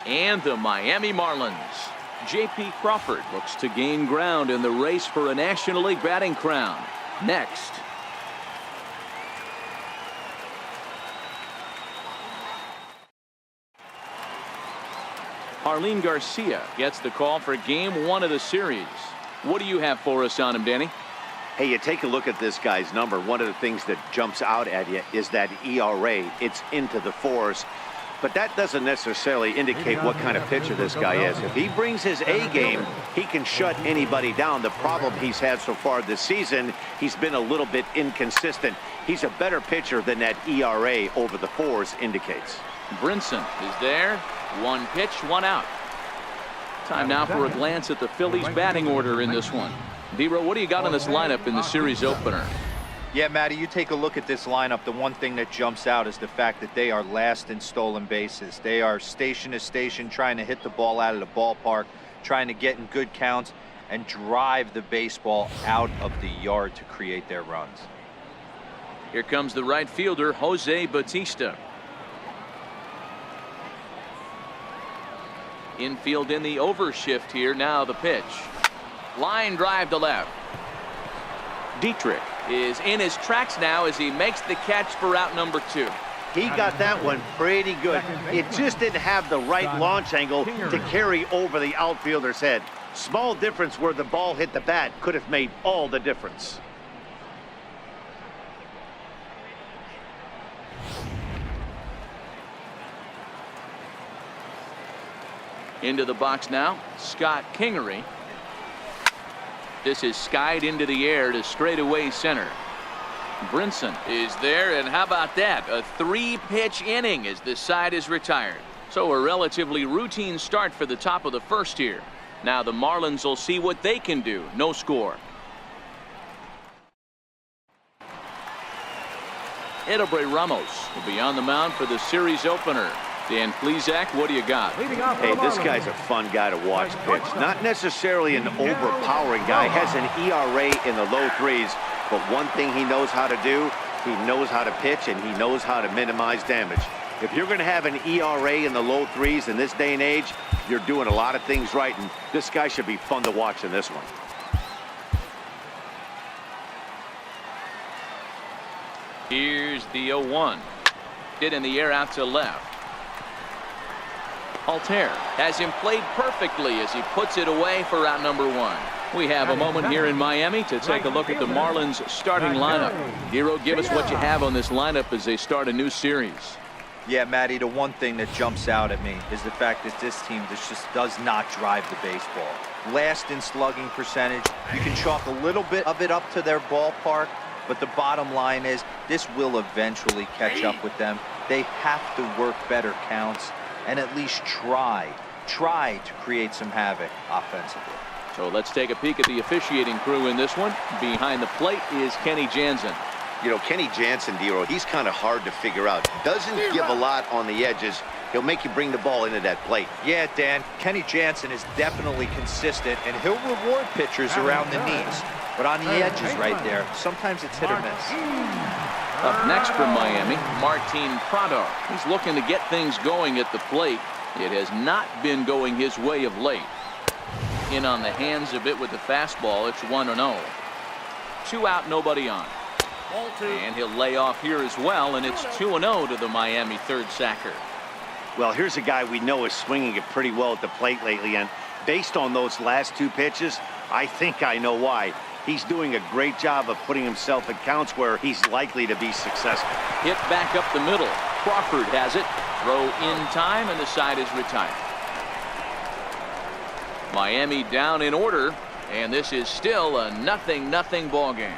and the Miami Marlins. J.P. Crawford looks to gain ground in the race for a National League batting crown. Next. Arlene Garcia gets the call for game 1 of the series. What do you have for us on him, Danny? Hey, you take a look at this guy's number. One of the things that jumps out at you is that ERA. It's into the 4s. But that doesn't necessarily indicate what kind of pitcher this guy is. If he brings his A game, he can shut anybody down. The problem he's had so far this season, he's been a little bit inconsistent. He's a better pitcher than that ERA over the 4s indicates. Brinson is there. 1 pitch, 1 out. Time now for a glance at the Phillies batting order in this one. D-Row, what do you got on this lineup in the series opener? Yeah, Matty, you take a look at this lineup. The one thing that jumps out is the fact that they are last in stolen bases. They are station to station trying to hit the ball out of the ballpark, trying to get in good counts and drive the baseball out of the yard to create their runs. Here comes the right fielder, Jose Bautista. Infield in the overshift here. Now the pitch. Line drive to left. Dietrich is in his tracks now as he makes the catch for out number 2. He got that one pretty good. It just didn't have the right launch angle to carry over the outfielder's head. Small difference where the ball hit the bat could have made all the difference. Into the box now, Scott Kingery. This is skied into the air to straightaway center. Brinson is there, and how about that? A 3-pitch inning as this side is retired. So a relatively routine start for the top of the first here. Now the Marlins will see what they can do. No score. Edelbray Ramos will be on the mound for the series opener. Dan Plesac, what do you got? Hey, this guy's a fun guy to watch pitch. Not necessarily an overpowering guy. Has an ERA in the low 3s. But one thing he knows how to do, he knows how to pitch and he knows how to minimize damage. If you're going to have an ERA in the low 3s in this day and age, you're doing a lot of things right. And this guy should be fun to watch in this one. Here's the 0-1. Hit in the air out to left. Altair has him played perfectly as he puts it away for out number 1. We have a moment here in Miami to take a look at the Marlins starting lineup. Hero, give us what you have on this lineup as they start a new series. Yeah, Matty, the one thing that jumps out at me is the fact that this team just does not drive the baseball. Last in slugging percentage. You can chalk a little bit of it up to their ballpark, but the bottom line is this will eventually catch up with them. They have to work better counts and at least try to create some havoc offensively. So let's take a peek at the officiating crew in this one. Behind the plate is Kenny Jansen. You know, Kenny Jansen, D-Row, he's kind of hard to figure out. Doesn't give a lot on the edges. He'll make you bring the ball into that plate. Yeah, Dan, Kenny Jansen is definitely consistent, and he'll reward pitchers around the knees. But on the edges right there, sometimes it's hit or miss. Up next from Miami, Martin Prado. He's looking to get things going at the plate. It has not been going his way of late. In on the hands a bit with the fastball. It's 1-0. 2 out, nobody on. And he'll lay off here as well, and it's 2-0 to the Miami third sacker. Well, here's a guy we know is swinging it pretty well at the plate lately, and based on those last 2 pitches, I think I know why. He's doing a great job of putting himself in counts where he's likely to be successful. Hit back up the middle. Crawford has it. Throw in time, and the side is retired. Miami down in order, and this is still a 0-0 ball game.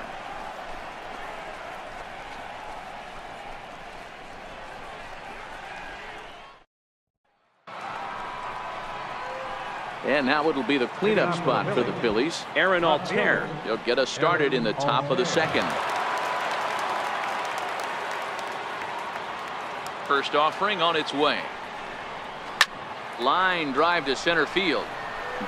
And now it'll be the cleanup spot for the Phillies. Aaron Altair. He'll get us started in the top of the second. First offering on its way. Line drive to center field.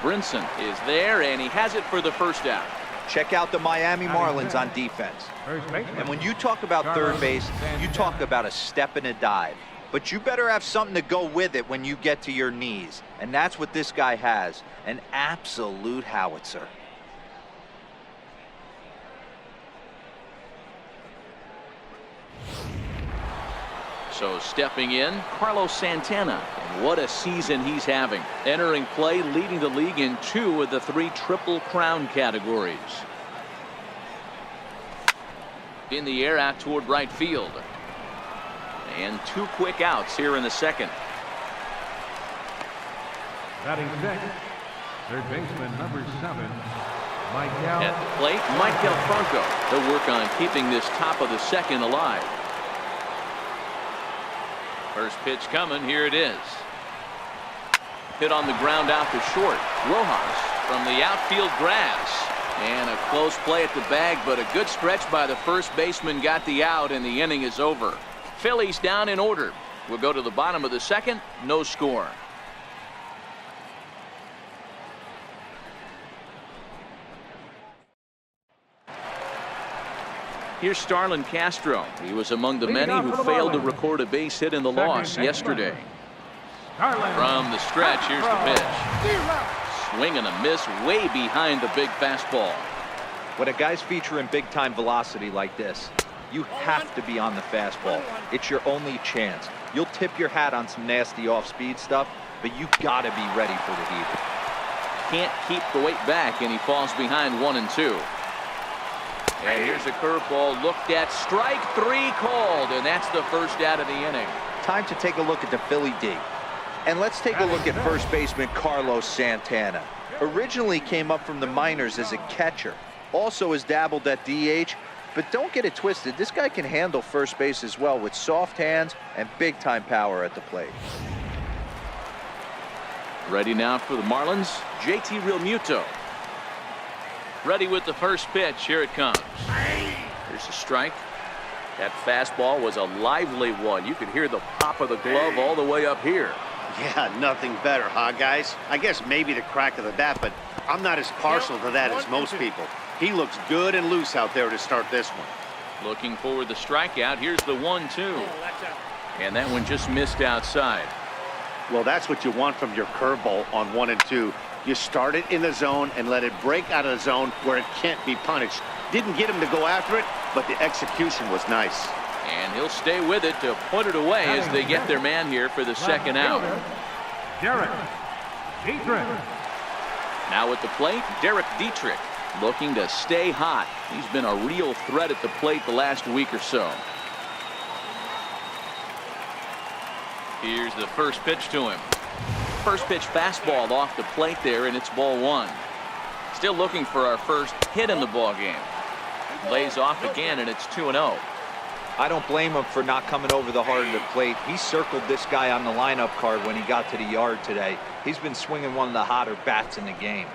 Brinson is there, and he has it for the first out. Check out the Miami Marlins on defense. And when you talk about third base, you talk about a step and a dive. but you better have something to go with it when you get to your knees. And that's what this guy has, an absolute howitzer. So stepping in, Carlos Santana. And what a season he's having. Entering play, leading the league in 2 of the 3 Triple Crown categories. In the air out toward right field. And 2 quick outs here in the second. Batting second, third baseman number 7, Michael. At the plate, Michael Franco. They'll work on keeping this top of the second alive. First pitch coming. Here it is. Hit on the ground out to short. Rojas from the outfield grass. And a close play at the bag, but a good stretch by the first baseman got the out, and the inning is over. Phillies down in order. We'll go to the bottom of the second. No score. Here's Starlin Castro. He was among the many who failed to record a base hit in the loss yesterday. From the stretch, here's the pitch. Swing and a miss way behind the big fastball. When a guy's featuring big-time velocity like this, you have to be on the fastball. It's your only chance. You'll tip your hat on some nasty off-speed stuff, but you gotta be ready for the heater. Can't keep the weight back, and he falls behind 1-2. And here's a curveball looked at. Strike 3 called, and that's the first out of the inning. Time to take a look at the Philly D. And let's take a look at first baseman Carlos Santana. Originally came up from the minors as a catcher. Also has dabbled at DH, but don't get it twisted. This guy can handle first base as well with soft hands and big-time power at the plate. Ready now for the Marlins, JT Realmuto. Ready with the first pitch. Here it comes. Here's a strike. That fastball was a lively one. You could hear the pop of the glove all the way up here. Yeah, nothing better, huh, guys? I guess maybe the crack of the bat, but I'm not as partial to that as most people. He looks good and loose out there to start this one. Looking for the strikeout. Here's the 1-2. And that one just missed outside. Well, that's what you want from your curveball on 1 and 2. You start it in the zone and let it break out of the zone where it can't be punished. Didn't get him to go after it, but the execution was nice. And he'll stay with it to put it away as they get their man here for the second out. Derek Dietrich. Now at the plate, Derek Dietrich looking to stay hot. He's been a real threat at the plate the last week or so. Here's the first pitch to him. First pitch fastball off the plate there, and it's ball 1. Still looking for our first hit in the ball game. Lays off again, and it's 2-0. I don't blame him for not coming over the heart of the plate. He circled this guy on the lineup card when he got to the yard today. He's been swinging one of the hotter bats in the game.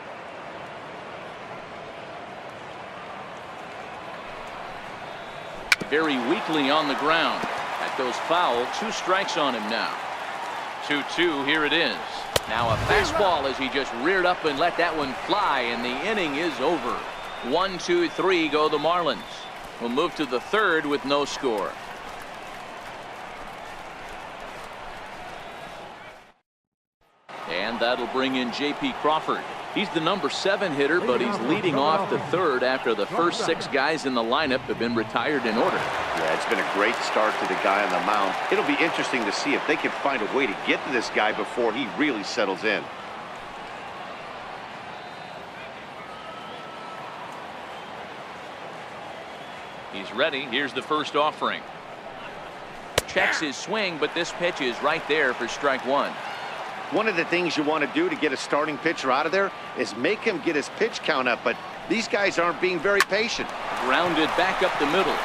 Very weakly on the ground. That goes foul. 2 strikes on him now. 2-2. Here it is. Now a fastball as he just reared up and let that one fly, and the inning is over. 1-2-3 go the Marlins. We'll move to the third with no score. And that'll bring in J.P. Crawford. He's the number 7 hitter, but he's leading off the third after the first 6 guys in the lineup have been retired in order. Yeah, it's been a great start to the guy on the mound. It'll be interesting to see if they can find a way to get to this guy before he really settles in. He's ready. Here's the first offering. Checks his swing, but this pitch is right there for strike 1. One of the things you want to do to get a starting pitcher out of there is make him get his pitch count up, but these guys aren't being very patient. Grounded back up the middle.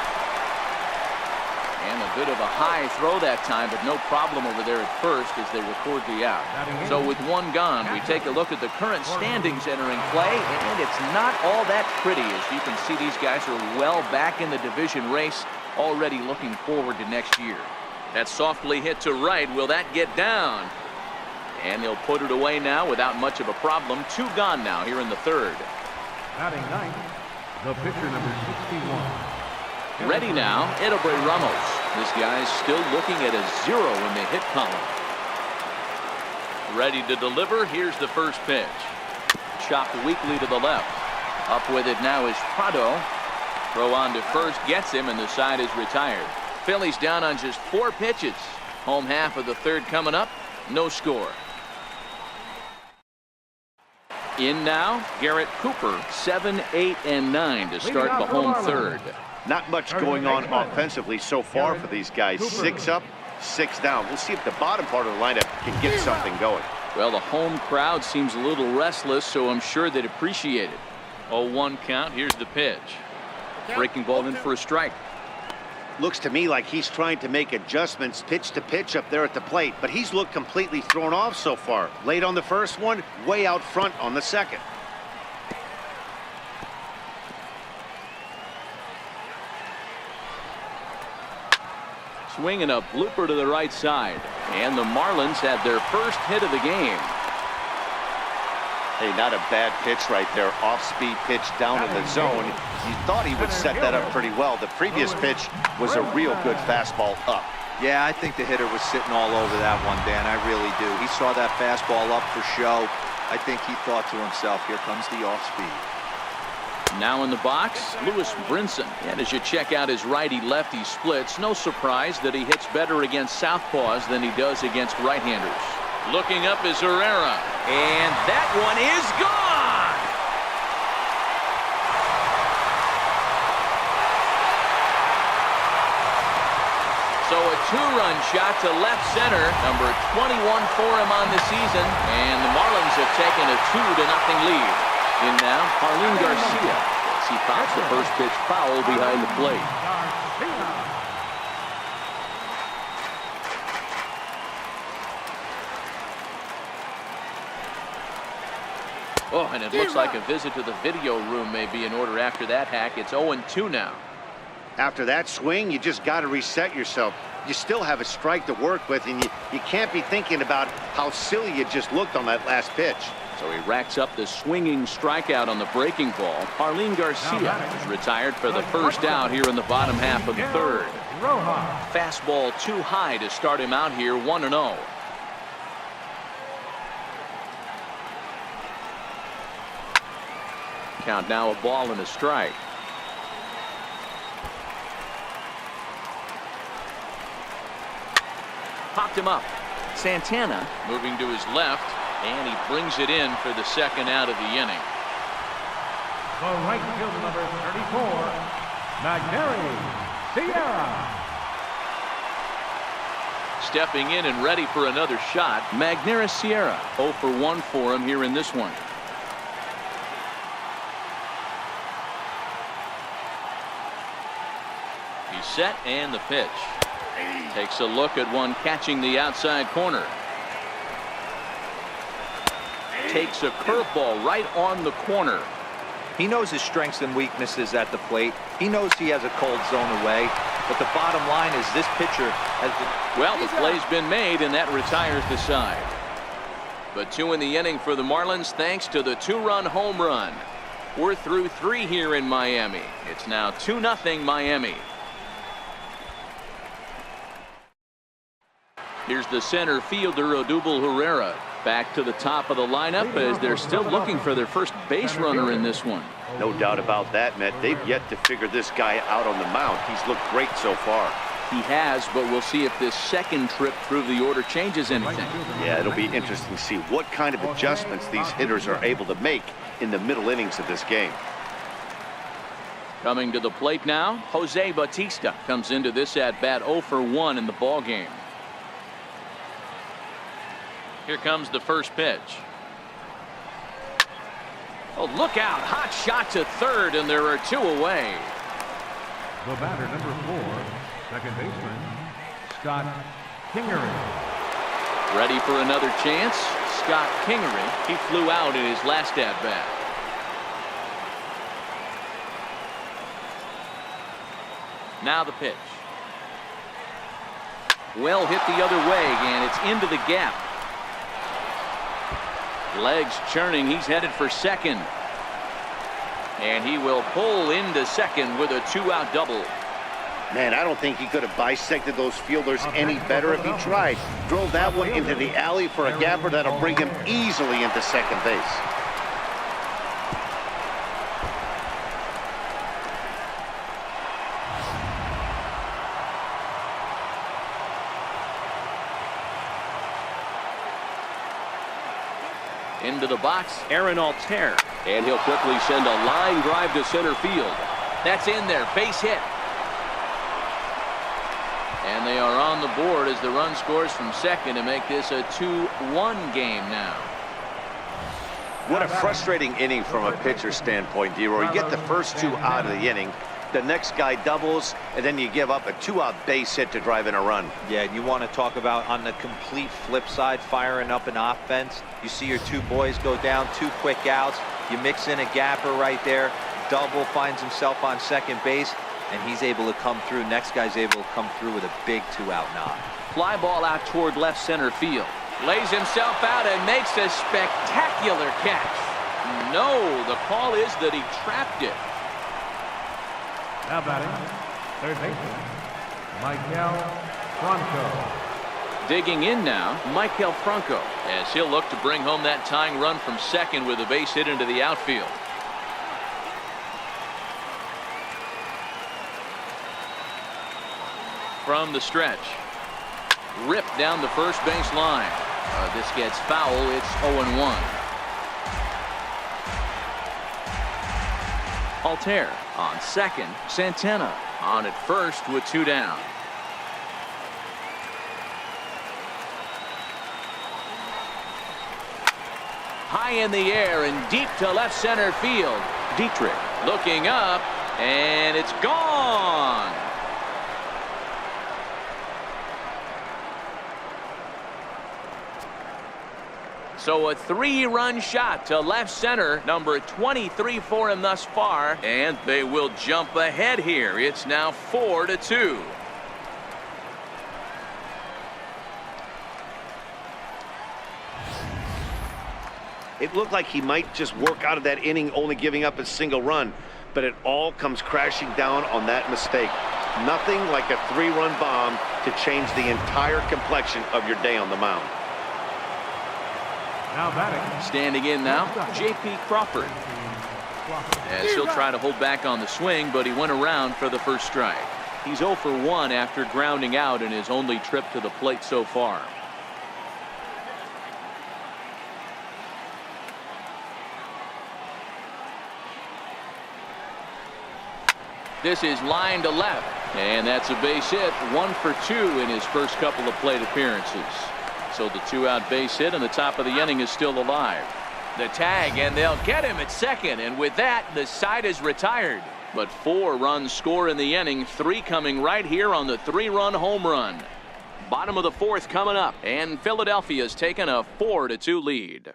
And a bit of a high throw that time, but no problem over there at first as they record the out. So with 1 gone, we take a look at the current standings entering play, and it's not all that pretty. As you can see, these guys are well back in the division race, already looking forward to next year. That's softly hit to right. Will that get down? And they'll put it away now without much of a problem. 2 gone now here in the third. Batting 9th, the pitcher number 61. Ready now, Edelbert Ramos. This guy's still looking at a 0 in the hit column. Ready to deliver. Here's the first pitch. Chopped weakly to the left. Up with it now is Prado. Throw on to first gets him, and the side is retired. Phillies down on just 4 pitches. Home half of the third coming up. No score. In now, Garrett Cooper, 7, 8, and 9 to start the home third. Not much going on offensively so far for these guys. 6 up, 6 down. We'll see if the bottom part of the lineup can get something going. Well, the home crowd seems a little restless, so I'm sure they'd appreciate it. 0-1 count. Here's the pitch. Breaking ball in for a strike. Looks to me like he's trying to make adjustments pitch to pitch up there at the plate, but he's looked completely thrown off so far. Late on the first one, way out front on the second. Swinging a blooper to the right side, and the Marlins had their first hit of the game. Hey, not a bad pitch right there. Off-speed pitch down in the zone. You thought he would set that up pretty well. The previous pitch was a real good fastball up. Yeah, I think the hitter was sitting all over that one, Dan. I really do. He saw that fastball up for show. I think he thought to himself, here comes the off-speed. Now in the box, Lewis Brinson. And as you check out his righty-lefty splits, no surprise that he hits better against southpaws than he does against right-handers. Looking up is Herrera, and that one is gone. So a 2-run shot to left center, number 21 for him on the season, and the Marlins have taken a 2-0 lead. In now, Marlins Garcia. As he pops the first pitch foul behind the plate. Oh, and it looks like a visit to the video room may be in order after that hack. It's 0-2 now. After that swing, you just got to reset yourself. You still have a strike to work with, and you can't be thinking about how silly you just looked on that last pitch. So he racks up the swinging strikeout on the breaking ball. Marlins Garcia is retired for the first out here in the bottom half of the third. Fastball too high to start him out here, 1-0. Count now, a ball and a strike. Popped him up. Santana moving to his left, and he brings it in for the second out of the inning. The right fielder, number 34, Magneuris Sierra. Stepping in and ready for another shot, Magneuris Sierra. 0 for 1 for him here in this one. He's set, and the pitch. Takes a look at one catching the outside corner. Takes a curveball right on the corner. He knows his strengths and weaknesses at the plate. He knows he has a cold zone away. But the bottom line is this pitcher has been... Well, the play's been made, and that retires the side. But 2 in the inning for the Marlins thanks to the 2-run home run. We're through 3 here in Miami. It's now 2-0 Miami. Here's the center fielder, Odubel Herrera. Back to the top of the lineup as they're still looking for their first base runner in this one. No doubt about that, Matt. They've yet to figure this guy out on the mound. He's looked great so far. He has, but we'll see if this second trip through the order changes anything. Yeah, it'll be interesting to see what kind of adjustments these hitters are able to make in the middle innings of this game. Coming to the plate now, Jose Bautista comes into this at-bat 0 for 1 in the ballgame. Here comes the first pitch. Oh, look out. Hot shot to third, and there are 2 away. The batter, number 4, second baseman, Scott Kingery. Ready for another chance. Scott Kingery. He flew out in his last at-bat. Now the pitch. Well hit the other way, and it's into the gap. Legs churning. He's headed for second. And he will pull into second with a 2-out double. Man, I don't think he could have bisected those fielders any better if he tried. Drove that one into the alley for a gapper that'll bring him easily into second base. Into the box, Aaron Altair. And he'll quickly send a line drive to center field. That's in there, base hit. And they are on the board as the run scores from second to make this a 2-1 game now. What a frustrating inning from a pitcher standpoint, D-Roy. You get the first two out of the inning. The next guy doubles, and then you give up a 2-out base hit to drive in a run. Yeah, and you want to talk about on the complete flip side, firing up an offense. You see your two boys go down, 2 quick outs. You mix in a gapper right there. Double finds himself on second base, and he's able to come through. Next guy's able to come through with a big 2-out knock. Fly ball out toward left center field. Lays himself out and makes a spectacular catch. No, the call is that he trapped it. Now batting, third baseman, Michael Franco. Digging in now, Michael Franco, as he'll look to bring home that tying run from second with a base hit into the outfield. From the stretch, ripped down the first base line. This gets foul. It's 0-1. Altair on second. Santana on at first with 2 down. High in the air and deep to left center field. Dietrich looking up, and it's gone. So a 3-run shot to left center, number 23 for him thus far, and they will jump ahead here. It's now 4-2. It looked like he might just work out of that inning, only giving up a single run, but it all comes crashing down on that mistake. Nothing like a 3-run bomb to change the entire complexion of your day on the mound. Now batting. Standing in now, J.P. Crawford. As he'll try to hold back on the swing, but he went around for the first strike. He's 0 for 1 after grounding out in his only trip to the plate so far. This is line to left, and that's a base hit. 1 for 2 in his first couple of plate appearances. So the 2-out base hit and the top of the inning is still alive. The tag, and they'll get him at second, and with that the side is retired. But 4 runs score in the inning, 3 coming right here on the 3-run home run. Bottom of the 4th coming up, and Philadelphia's taken a 4-2 lead.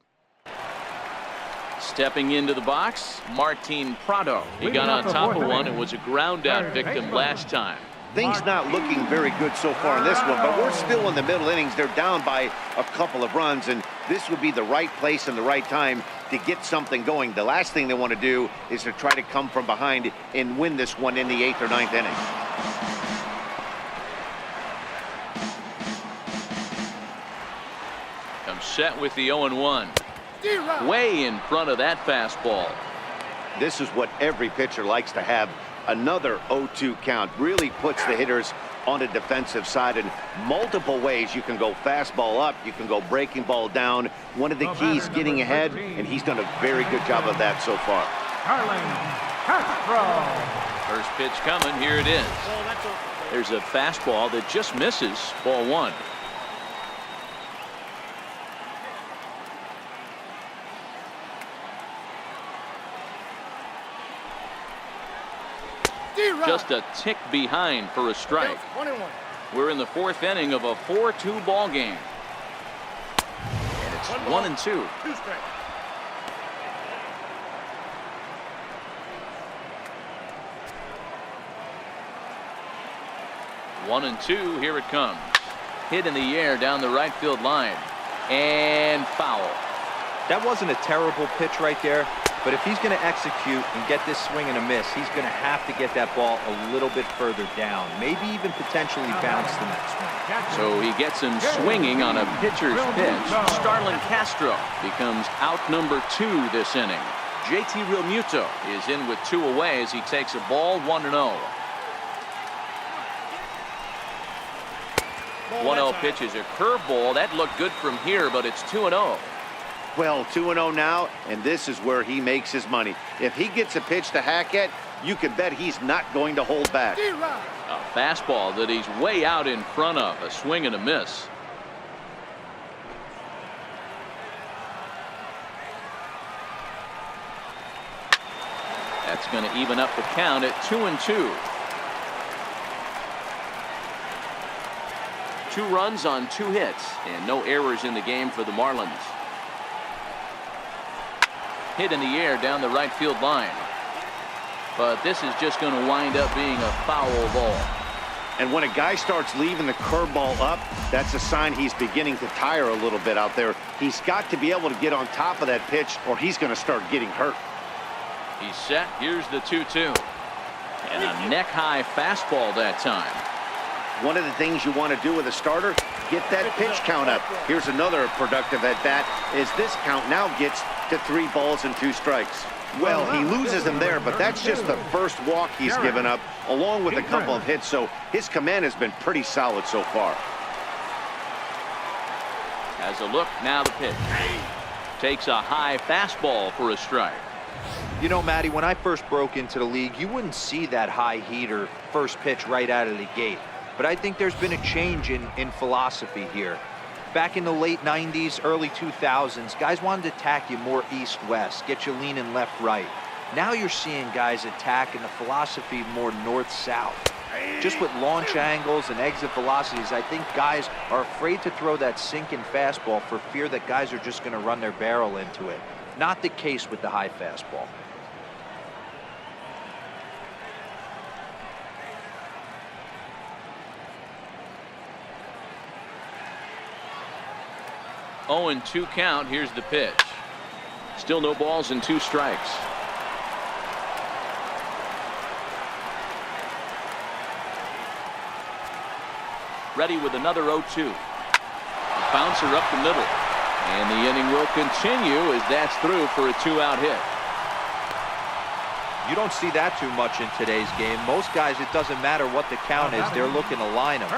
Stepping into the box, Martin Prado. He got on top of one and was a ground out victim last time. Things not looking very good so far in this one, but we're still in the middle innings. They're down by a couple of runs, and this would be the right place and the right time to get something going. The last thing they want to do is to try to come from behind and win this one in the 8th or 9th inning. I'm set with the 0-1. Way in front of that fastball. This is what every pitcher likes to have. Another 0-2 count really puts the hitters on the defensive side in multiple ways. You can go fastball up, you can go breaking ball down. One of the keys getting ahead, and he's done a very good job of that so far. First pitch coming, here it is. There's a fastball that just misses, ball 1. Just a tick behind for a strike. We're in the 4th inning of a 4-2 ball game. And it's 1-2. 1-2, here it comes. Hit in the air down the right field line. And foul. That wasn't a terrible pitch right there, But if he's going to execute and get this swing and a miss, he's going to have to get that ball a little bit further down, maybe even potentially bounce the next one. So he gets him swinging on a pitcher's pitch. Starlin Castro becomes out number 2 this inning. JT Realmuto is in with 2 away as he takes a ball 1-0. 1-0 pitch is a curveball. That looked good from here, but it's 2-0. Well, 2-0 now, and this is where he makes his money. If he gets a pitch to hack at, you can bet he's not going to hold back. A fastball that he's way out in front of. A swing and a miss. That's going to even up the count at 2-2. 2 runs on 2 hits and no errors in the game for the Marlins. Hit in the air down the right field line. But this is just going to wind up being a foul ball. And when a guy starts leaving the curveball up, that's a sign he's beginning to tire a little bit out there. He's got to be able to get on top of that pitch or he's going to start getting hurt. He's set. Here's the 2-2. And a neck-high fastball that time. One of the things you want to do with a starter, get that pitch count up. Here's another productive at-bat as this count now gets to 3 balls and 2 strikes. Well, he loses him there, but that's just the first walk he's given up, along with a couple of hits, so his command has been pretty solid so far. Has a look, now the pitch. Takes a high fastball for a strike. You know, Matty, when I first broke into the league, you wouldn't see that high heater first pitch right out of the gate. But I think there's been a change in philosophy here. Back in the late 90s, early 2000s, guys wanted to attack you more east-west, get you leaning left-right. Now you're seeing guys attacking the philosophy more north-south. Just with launch angles and exit velocities, I think guys are afraid to throw that sinking fastball for fear that guys are just going to run their barrel into it. Not the case with the high fastball. Oh, and 2 count. Here's the pitch. Still no balls and 2 strikes. Ready with another 0-2. Bouncer up the middle. And the inning will continue as that's through for a 2-out hit. You don't see that too much in today's game. Most guys, it doesn't matter what the count is. They're looking to line them,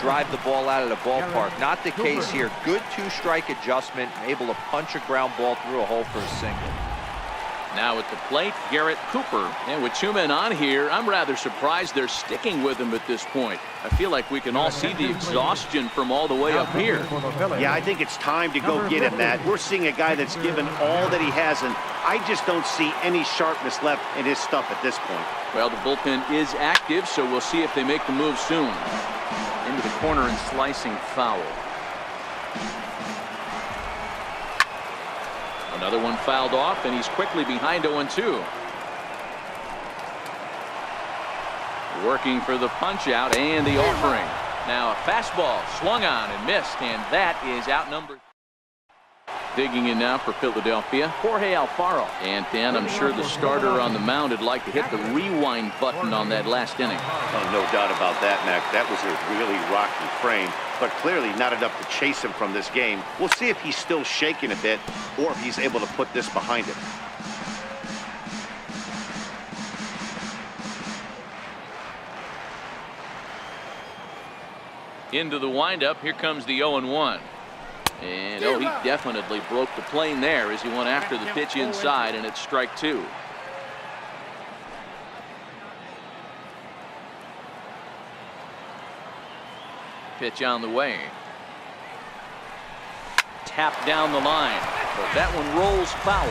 drive the ball out of the ballpark. Not the case here. Good 2-strike adjustment, able to punch a ground ball through a hole for a single. Now at the plate, Garrett Cooper. And with 2 men on here, I'm rather surprised they're sticking with him at this point. I feel like we can all see the exhaustion from all the way up here. Yeah, I think it's time to go get him, Matt. We're seeing a guy that's given all that he has, and I just don't see any sharpness left in his stuff at this point. Well, the bullpen is active, so we'll see if they make the move soon. Into the corner and slicing foul. Another one fouled off, and he's quickly behind 0-2. Working for the punch out and the offering. Now a fastball swung on and missed, and that is outnumbered. Digging in now for Philadelphia, Jorge Alfaro. And Dan, I'm sure the starter on the mound would like to hit the rewind button on that last inning. Oh, no doubt about that, Mac. That was a really rocky frame, but clearly not enough to chase him from this game. We'll see if he's still shaking a bit or if he's able to put this behind him. Into the windup, here comes the 0-1. And oh, he definitely broke the plane there as he went after the pitch inside, and it's strike 2. Pitch on the way. Tap down the line, but that one rolls foul.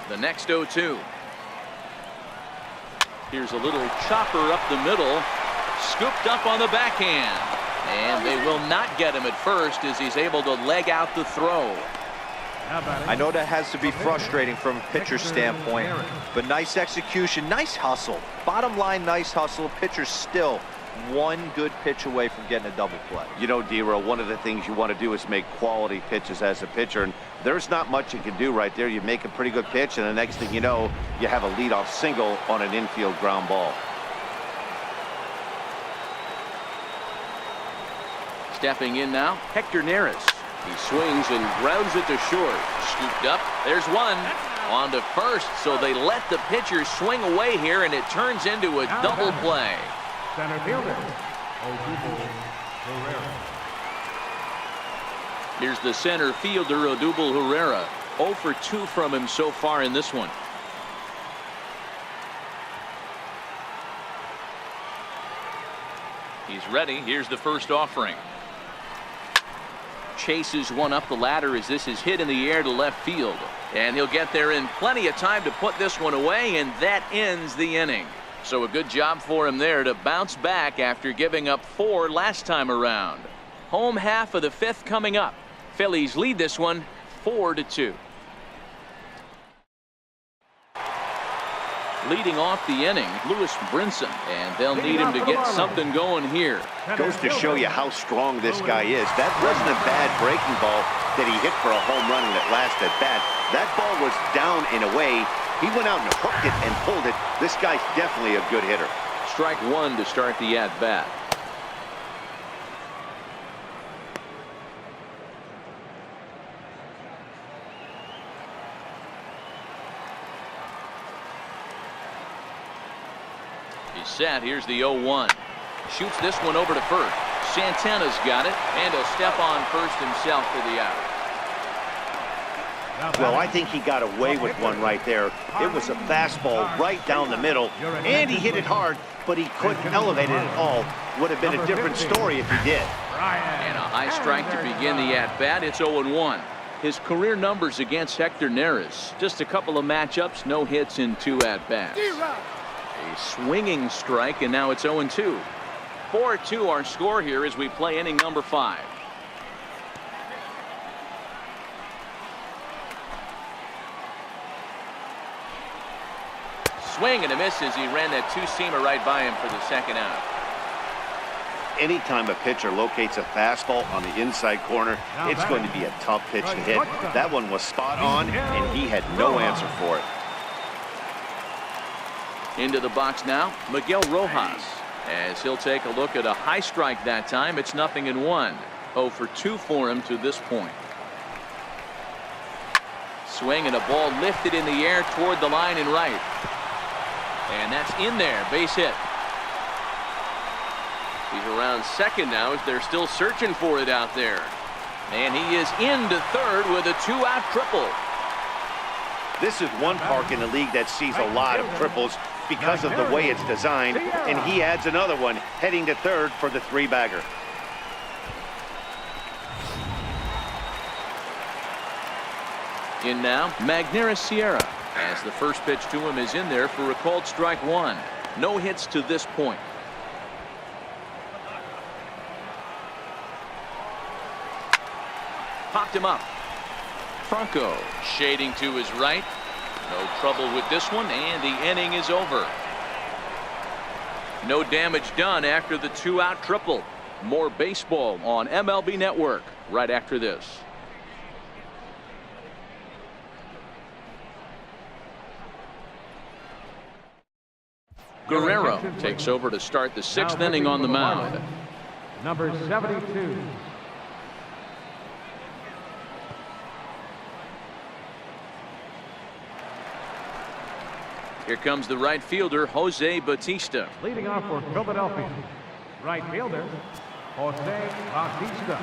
The next 0-2. Here's a little chopper up the middle. Scooped up on the backhand. And they will not get him at first as he's able to leg out the throw. I know that has to be frustrating from a pitcher's standpoint, but nice execution, nice hustle. Bottom line, nice hustle. Pitcher's still one good pitch away from getting a double play. You know, D-Row, one of the things you want to do is make quality pitches as a pitcher, and there's not much you can do right there. You make a pretty good pitch, and the next thing you know, you have a leadoff single on an infield ground ball. Stepping in now, Hector Neris. He swings and grounds it to short. Scooped up. There's one. On to first, so they let the pitcher swing away here, and it turns into a double play. Center fielder, Odubel Herrera. Here's the center fielder, Odubel Herrera. 0 for 2 from him so far in this one. He's ready. Here's the first offering. Chases one up the ladder as this is hit in the air to left field. And he'll get there in plenty of time to put this one away, and that ends the inning. So a good job for him there to bounce back after giving up 4 last time around. Home half of the 5th coming up. Phillies lead this one 4-2. Leading off the inning, Lewis Brinson, and they'll need him to get something going here. Goes to show you how strong this guy is. That wasn't a bad breaking ball that he hit for a home run in that last at bat. That ball was down and away. He went out and hooked it and pulled it. This guy's definitely a good hitter. Strike one to start the at bat. He's set. Here's the 0-1. Shoots this one over to first. Santana's got it, and he'll step on first himself for the out. Well, I think he got away with one right there. It was a fastball right down the middle, and he hit it hard, but he couldn't elevate it at all. Would have been a different story if he did. And a high strike to begin the at-bat. It's 0-1. His career numbers against Hector Neris. Just a couple of matchups, no hits in 2 at-bats. A swinging strike, and now it's 0-2. 4-2 our score here as we play inning number 5. Swing and a miss as he ran that 2-seamer right by him for the second out. Anytime a pitcher locates a fastball on the inside corner, it's going to be a tough pitch to hit. That one was spot on, and he had no answer for it. Into the box now, Miguel Rojas, as he'll take a look at a high strike that time. It's 0-1. 0 for 2 for him to this point. Swing and a ball lifted in the air toward the line and right. And that's in there, base hit. He's around second now as they're still searching for it out there. And he is into third with a 2-out triple. This is one park in the league that sees a lot of triples because of the way it's designed, and he adds another one heading to third for the 3-bagger. In now, Magneuris Sierra, as the first pitch to him is in there for a called strike 1. No hits to this point. Popped him up. Franco shading to his right. No trouble with this one, and the inning is over. No damage done after the 2-out triple. More baseball on MLB Network right after this. Guerrero takes over to start the 6th inning on the mound. Number 72. Here comes the right fielder, Jose Bautista. Leading off for Philadelphia, right fielder, Jose Bautista.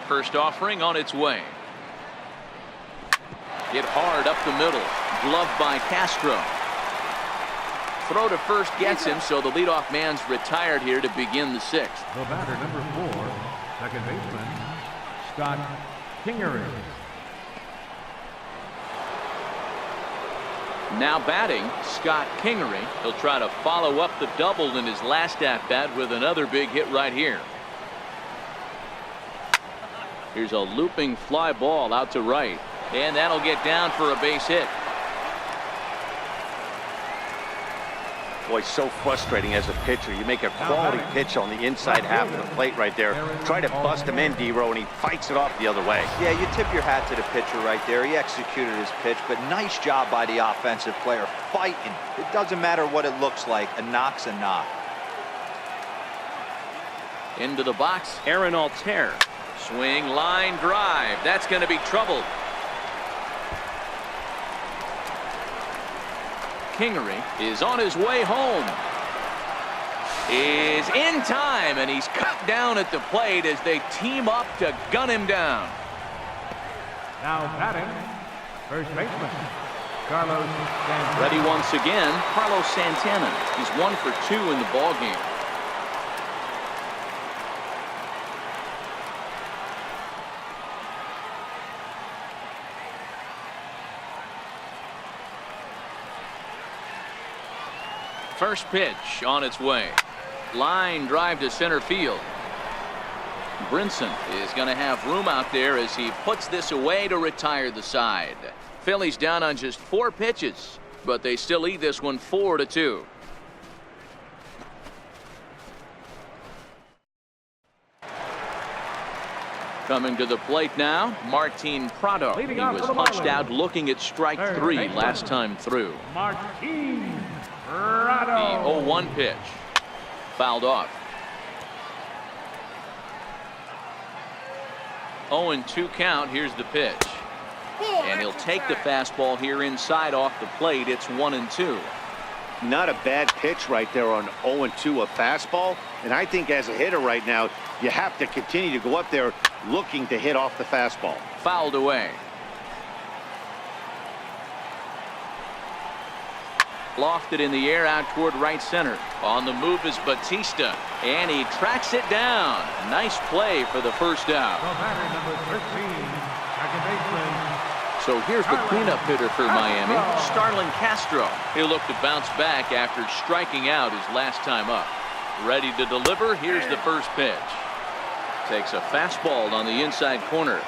First offering on its way. Hit hard up the middle. Gloved by Castro. Throw to first gets him, so the leadoff man's retired here to begin the 6th. The batter, number 4, second baseman, Scott Kingery. Now batting, Scott Kingery. He'll try to follow up the double in his last at-bat with another big hit right here. Here's a looping fly ball out to right, and that'll get down for a base hit. Boy, so frustrating as a pitcher. You make a quality pitch on the inside half of the plate right there. Try to bust him in, D-Row, and he fights it off the other way. Yeah, you tip your hat to the pitcher right there. He executed his pitch, but nice job by the offensive player fighting. It doesn't matter what it looks like. A knock's a knock. Into the box, Aaron Altair. Swing, line drive. That's going to be trouble. Kingery is on his way home. Is in time, and he's cut down at the plate as they team up to gun him down. Now batting, first baseman, Carlos Santana. Ready once again, Carlos Santana. He's 1 for 2 in the ballgame. First pitch on its way. Line drive to center field. Brinson is going to have room out there as he puts this away to retire the side. Phillies down on just 4 pitches, but they still lead this one 4-2. Coming to the plate now, Martin Prado. He was punched out looking at strike 3 last time through. Martin The Prado. 0-1 pitch. Fouled off. 0-2 count. Here's the pitch. And he'll take the fastball here inside off the plate. It's 1-2. Not a bad pitch right there on 0-2, a fastball. And I think as a hitter right now, you have to continue to go up there looking to hit off the fastball. Fouled away. Lofted in the air out toward right center. On the move is Batista, and he tracks it down. Nice play for the first out. The batter, number 13, second baseman. So here's the cleanup hitter for Miami, Starlin Castro. He'll look to bounce back after striking out his last time up. Ready to deliver. Here's the first pitch. Takes a fastball on the inside corner.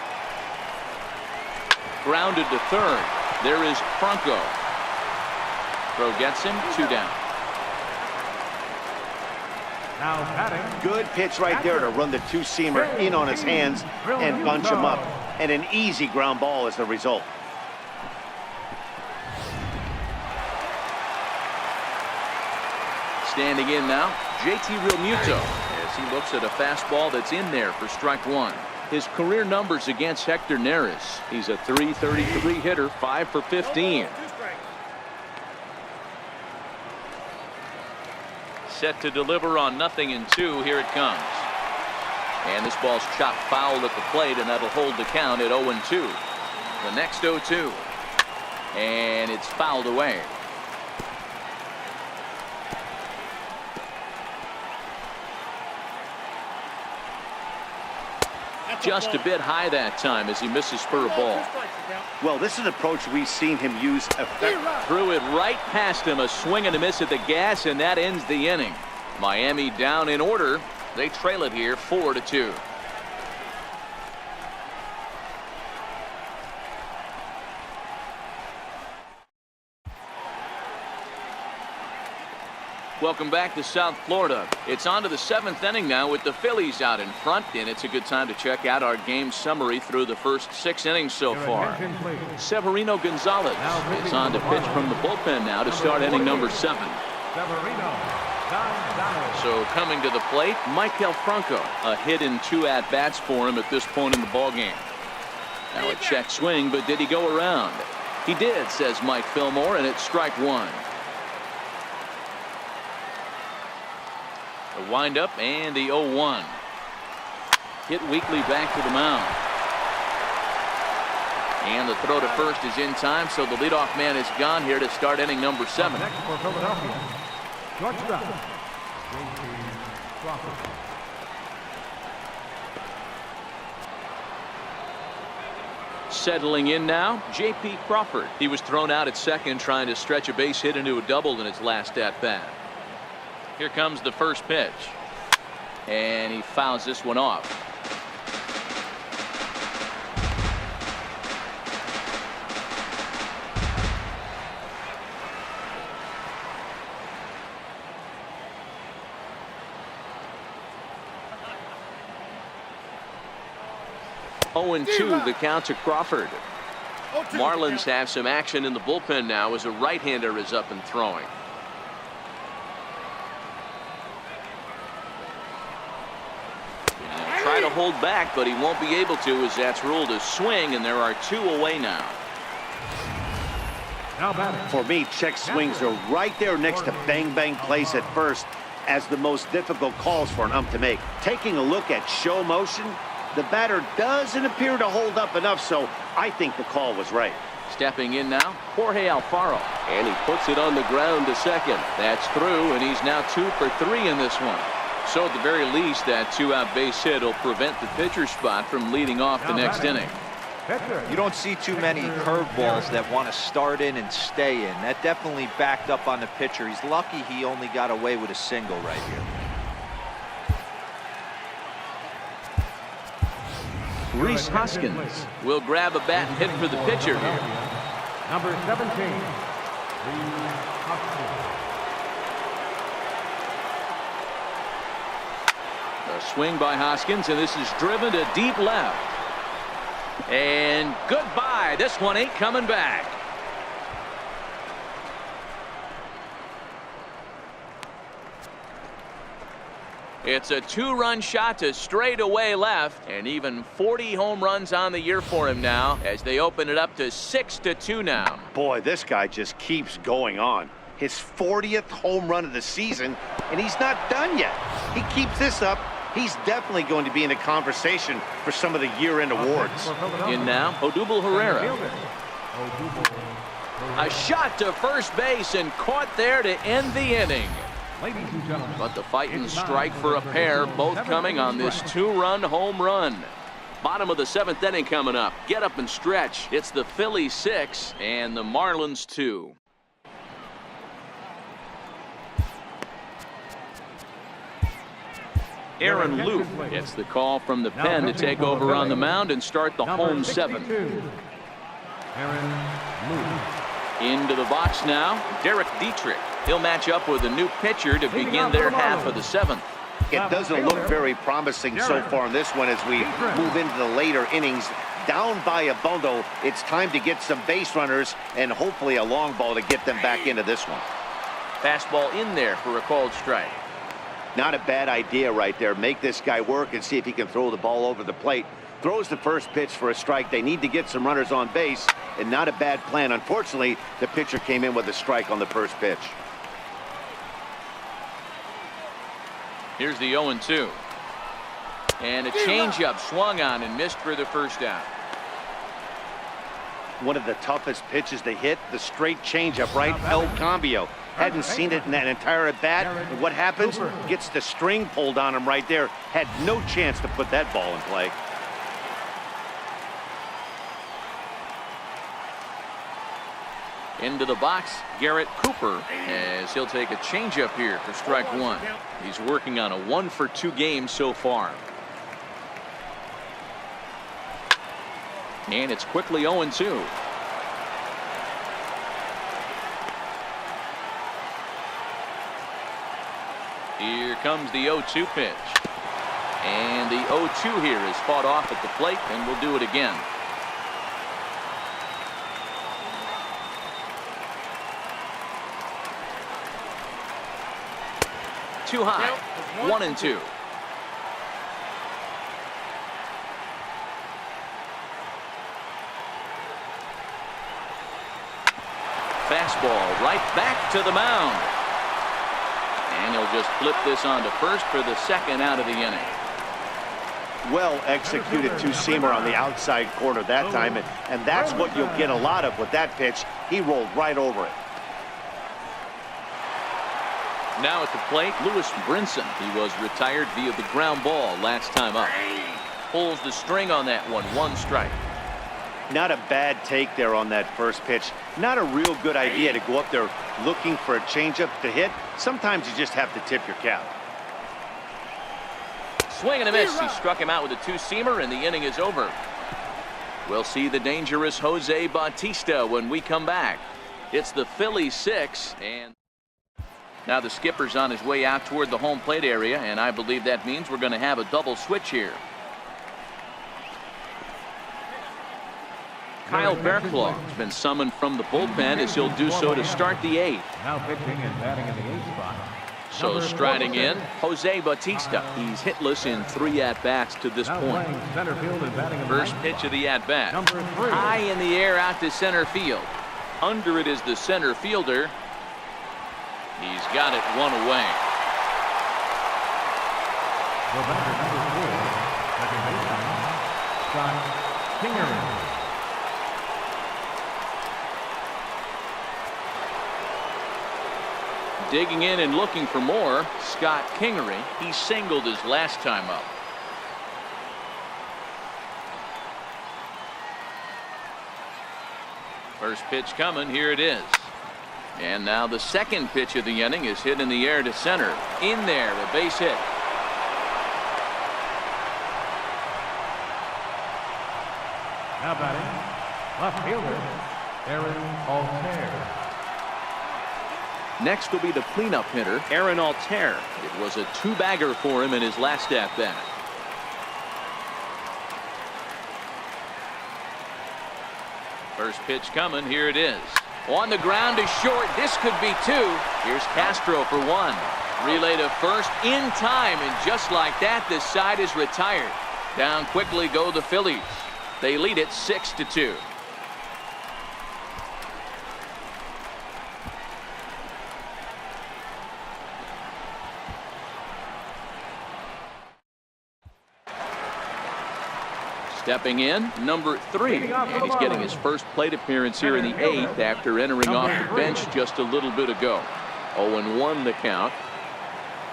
Grounded to third. There is Franco. Throw gets him, 2 down. Now batting. Good pitch right there to run the two-seamer in on his hands and bunch him up. And an easy ground ball as the result. Standing in now, JT Realmuto as he looks at a fastball that's in there for strike 1. His career numbers against Hector Neris. He's a .333 hitter, 5 for 15. Set to deliver on 0-2. Here it comes. And this ball's chopped foul at the plate, and that'll hold the count at 0-2. The next 0-2. And it's fouled away. Just a bit high that time as he misses for a ball. Well, this is an approach we've seen him use effectively. Threw it right past him, a swing and a miss at the gas, and that ends the inning. Miami down in order. They trail it here 4-2. Welcome back to South Florida. It's on to the 7th inning now with the Phillies out in front, and it's a good time to check out our game summary through the first 6 innings so far. Severino Gonzalez is on to pitch from the bullpen now to start inning number 7. So coming to the plate, Maikel Franco. A hit in 2 at-bats for him at this point in the ballgame. Now a check swing, but did he go around? He did, says Mike Fillmore, and it's strike 1. The windup and the 0-1. Hit weakly back to the mound. And the throw to first is in time, so the leadoff man is gone here to start inning number 7. Next for Philadelphia, shortstop, J.P. Crawford. Settling in now, J.P. Crawford. He was thrown out at second trying to stretch a base hit into a double in his last at-bat. Here comes the first pitch. And he fouls this one off. 0-2 the count to Crawford. Marlins have some action in the bullpen now as a right-hander is up and throwing. He'll try to hold back, but he won't be able to as that's ruled a swing, and there are 2 away now. For me, check swings are right there next to bang bang plays at first as the most difficult calls for an ump to make. Taking a look at show motion, the batter doesn't appear to hold up enough, so I think the call was right. Stepping in now, Jorge Alfaro, and he puts it on the ground to second. That's through, and he's now 2 for 3 in this one. So at the very least, that 2-out base hit will prevent the pitcher spot from leading off the next inning. You don't see too many curveballs that want to start in and stay in. That definitely backed up on the pitcher. He's lucky he only got away with a single right here. Rhys Hoskins will grab a bat and hit for the pitcher here. Number 17, Rhys Hoskins. A swing by Hoskins, and this is driven to deep left. And goodbye. This one ain't coming back. It's a 2-run shot to straightaway left, and even 40 home runs on the year for him now as they open it up to 6-2 now. Boy, this guy just keeps going on. His 40th home run of the season, and he's not done yet. He keeps this up. He's definitely going to be in the conversation for some of the year-end awards. In now, Odubel Herrera. A shot to first base and caught there to end the inning. But the fighting strike for a pair, both coming on this 2-run home run. Bottom of the 7th inning coming up. Get up and stretch. It's the Phillies 6 and the Marlins 2. Aaron Luke gets the call from the pen to take over on the mound and start the home 7th. Into the box now, Derek Dietrich. He'll match up with a new pitcher to begin their half of the 7th. It doesn't look very promising so far in this one as we move into the later innings. Down by a bundle, it's time to get some base runners and hopefully a long ball to get them back into this one. Fastball in there for a called strike. Not a bad idea right there. Make this guy work and see if he can throw the ball over the plate. Throws the first pitch for a strike. They need to get some runners on base, and not a bad plan. Unfortunately, the pitcher came in with a strike on the first pitch. Here's the 0-2. And a changeup swung on and missed for the first out. One of the toughest pitches to hit, the straight changeup, right? El Cambio. Hadn't seen it in that entire at bat. And what happens? Gets the string pulled on him right there. Had no chance to put that ball in play. Into the box, Garrett Cooper, as he'll take a changeup here for strike 1. He's working on a 1-for-2 game so far. And it's quickly 0-2. Here comes the 0-2 pitch. And the 0-2 here is fought off at the plate, and we'll do it again. Too high. 1-2. Fastball right back to the mound. And he'll just flip this on to first for the second out of the inning. Well executed two-seamer on the outside corner that time, and that's what you'll get a lot of with that pitch. He rolled right over it. Now at the plate, Lewis Brinson. He was retired via the ground ball last time up. Pulls the string on that one. 1 strike. Not a bad take there on that first pitch. Not a real good idea to go up there looking for a changeup to hit. Sometimes you just have to tip your cap. Swing and a miss. He struck him out with a two-seamer, and the inning is over. We'll see the dangerous Jose Bautista when we come back. It's the Phillies 6, and now the skipper's on his way out toward the home plate area, and I believe that means we're going to have a double switch here. Kyle Bearclaw has been summoned from the bullpen as he'll do so to start the 8th. Now pitching and batting in the 8th spot. So striding in, Jose Bautista. He's hitless in 3 at-bats to this point. Center field and batting in the First 9th pitch spot. of the at-bat. Number 3. High in the air out to center field. Under it is the center fielder. He's got it one away. The batter, number 4, second baseman, Scott Kingery. Digging in and looking for more, Scott Kingery. He singled his last time up. First pitch coming. Here it is. And now the second pitch of the inning is hit in the air to center. In there, a base hit. Now batting, left fielder, Aaron Altair. Next will be the cleanup hitter, Aaron Altair. It was a 2-bagger for him in his last at-bat. First pitch coming. Here it is. On the ground is short. This could be 2. Here's Castro for 1. Relay to first in time, and just like that, this side is retired. Down quickly go the Phillies. They lead it 6-2. Stepping in, number 3, and he's getting his first plate appearance here in the 8th after entering off the bench just a little bit ago. 0-1 the count.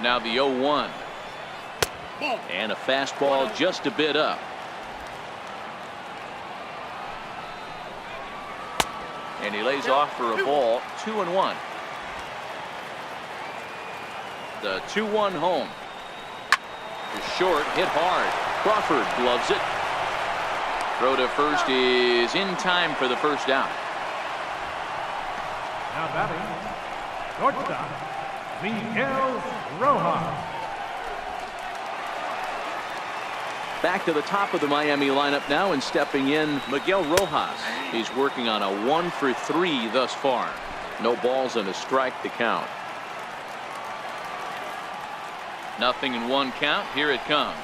Now the 0-1. And a fastball just a bit up. And he lays off for a ball. 2-1. The 2-1 home. To short, hit hard. Crawford gloves it. Throw to first is in time for the first out. Now batting, shortstop, Miguel Rojas. Back to the top of the Miami lineup now, and stepping in, Miguel Rojas. He's working on a 1-for-3 thus far. No balls and a strike to count. 0-1 count. Here it comes.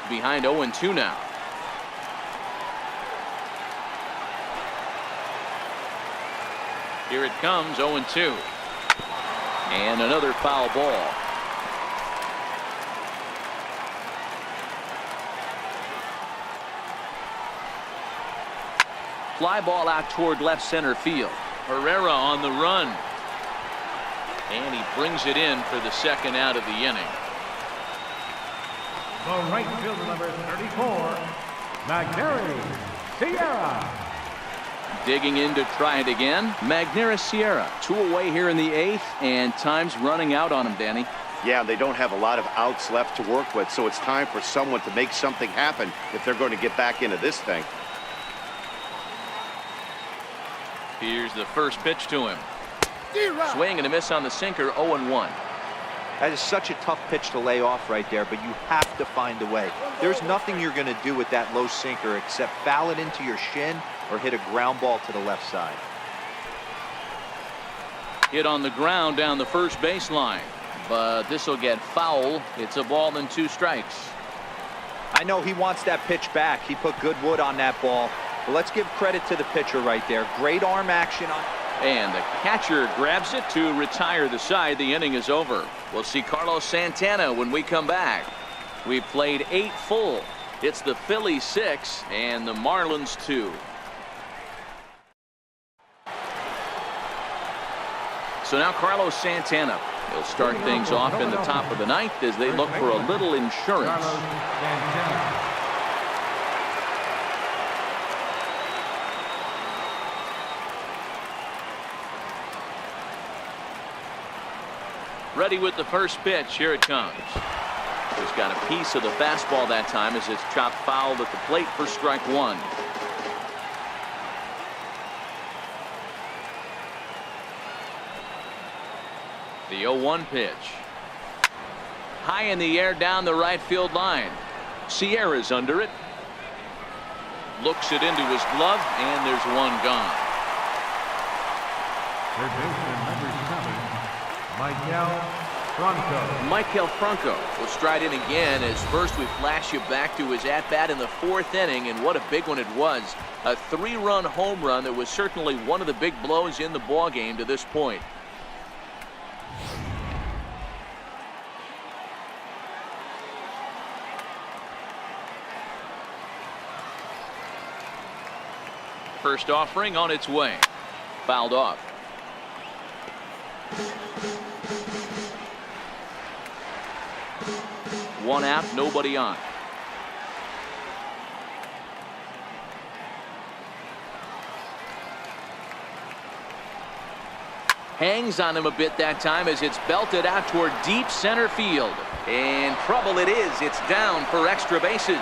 Behind 0-2 now. Here it comes, 0-2. And another foul ball. Fly ball out toward left center field. Herrera on the run. And he brings it in for the second out of the inning. The right fielder, number 34, Magneuris Sierra. Digging in to try it again. Magneuris Sierra, 2 away here in the 8th, and time's running out on him, Danny. Yeah, they don't have a lot of outs left to work with, so it's time for someone to make something happen if they're going to get back into this thing. Here's the first pitch to him. Swing and a miss on the sinker. 0-1. That is such a tough pitch to lay off right there, but you have to find a way. There's nothing you're going to do with that low sinker except foul it into your shin or hit a ground ball to the left side. Hit on the ground down the first baseline, but this will get foul. It's a ball and 2 strikes. I know he wants that pitch back. He put good wood on that ball. But let's give credit to the pitcher right there. Great arm action on. And the catcher grabs it to retire the side. The inning is over. We'll see Carlos Santana when we come back. We played 8 full. It's the Phillies 6 and the Marlins 2. So now Carlos Santana. He'll start things off in the top of the 9th as they look for a little insurance. Ready with the first pitch. Here it comes. He's got a piece of the fastball that time as it's chopped foul at the plate for strike 1. The 0-1 pitch. High in the air down the right field line. Sierra's under it. Looks it into his glove, and there's one gone. Third baseman number 7, Michael Franco will stride in again, as first we flash you back to his at-bat in the 4th inning, and what a big one it was. A 3-run home run that was certainly one of the big blows in the ballgame to this point. First offering on its way. Fouled off. One out, nobody on. Hangs on him a bit that time as it's belted out toward deep center field. And trouble it is. It's down for extra bases.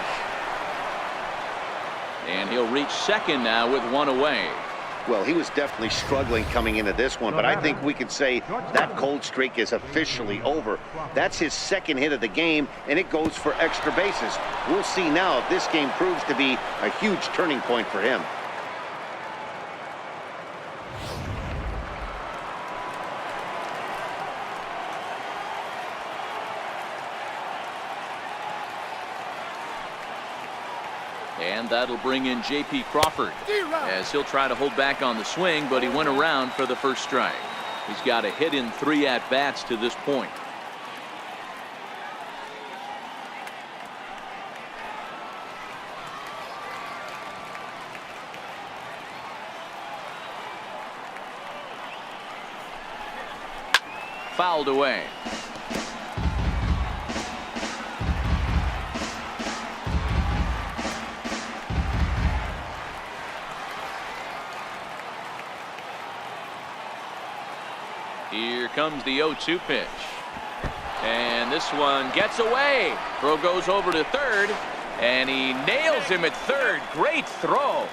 And he'll reach second now with one away. Well, he was definitely struggling coming into this one, but I think we could say that cold streak is officially over. That's his 2nd hit of the game, and it goes for extra bases. We'll see now if this game proves to be a huge turning point for him. And that'll bring in J.P. Crawford, as he'll try to hold back on the swing, but he went around for the first strike. He's got a hit in 3 at-bats to this point. Fouled away. Here comes the 0-2 pitch. And this one gets away. Throw goes over to third, and he nails him at third. Great throw.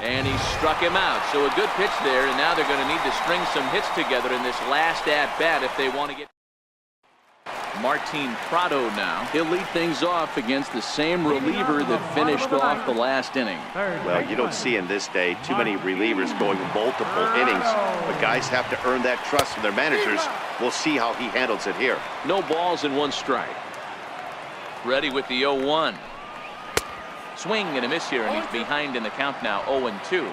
And he struck him out. So a good pitch there, and now they're going to need to string some hits together in this last at-bat if they want to get. Martin Prado now. He'll lead things off against the same reliever that finished off the last inning. Well, you don't see in this day too many relievers going multiple innings, but guys have to earn that trust from their managers. We'll see how he handles it here. No balls and 1 strike. Ready with the 0-1. Swing and a miss here, and he's behind in the count now, 0-2.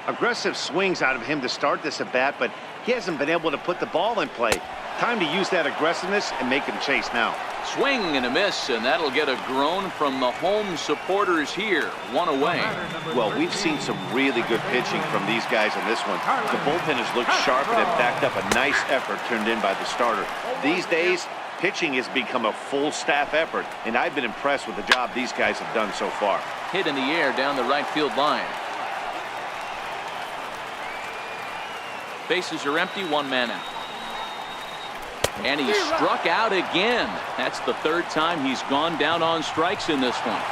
Aggressive swings out of him to start this at bat, but he hasn't been able to put the ball in play. Time to use that aggressiveness and make him chase now. Swing and a miss, and that'll get a groan from the home supporters here. 1 away. Well, we've seen some really good pitching from these guys in this one. The bullpen has looked sharp and have backed up a nice effort turned in by the starter. These days, pitching has become a full staff effort, and I've been impressed with the job these guys have done so far. Hit in the air down the right field line. Bases are empty, 1 man out. And he struck out again. That's the 3rd time he's gone down on strikes in this one.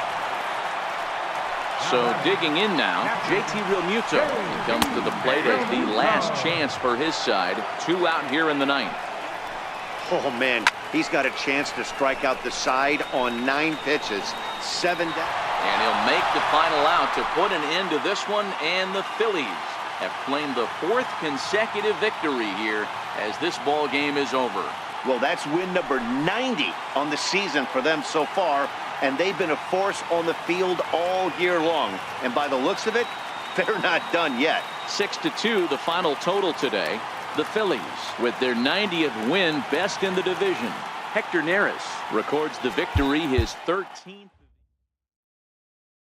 So digging in now, JT Realmuto. He comes to the plate as the last chance for his side. 2 out here in the 9th. Oh, man, he's got a chance to strike out the side on 9 pitches. 7 down. And he'll make the final out to put an end to this one, and the Phillies have claimed the 4th consecutive victory here as this ball game is over. Well, that's win number 90 on the season for them so far, and they've been a force on the field all year long. And by the looks of it, they're not done yet. 6-2 the final total today. The Phillies with their 90th win, best in the division. Hector Neris records the victory, his 13th.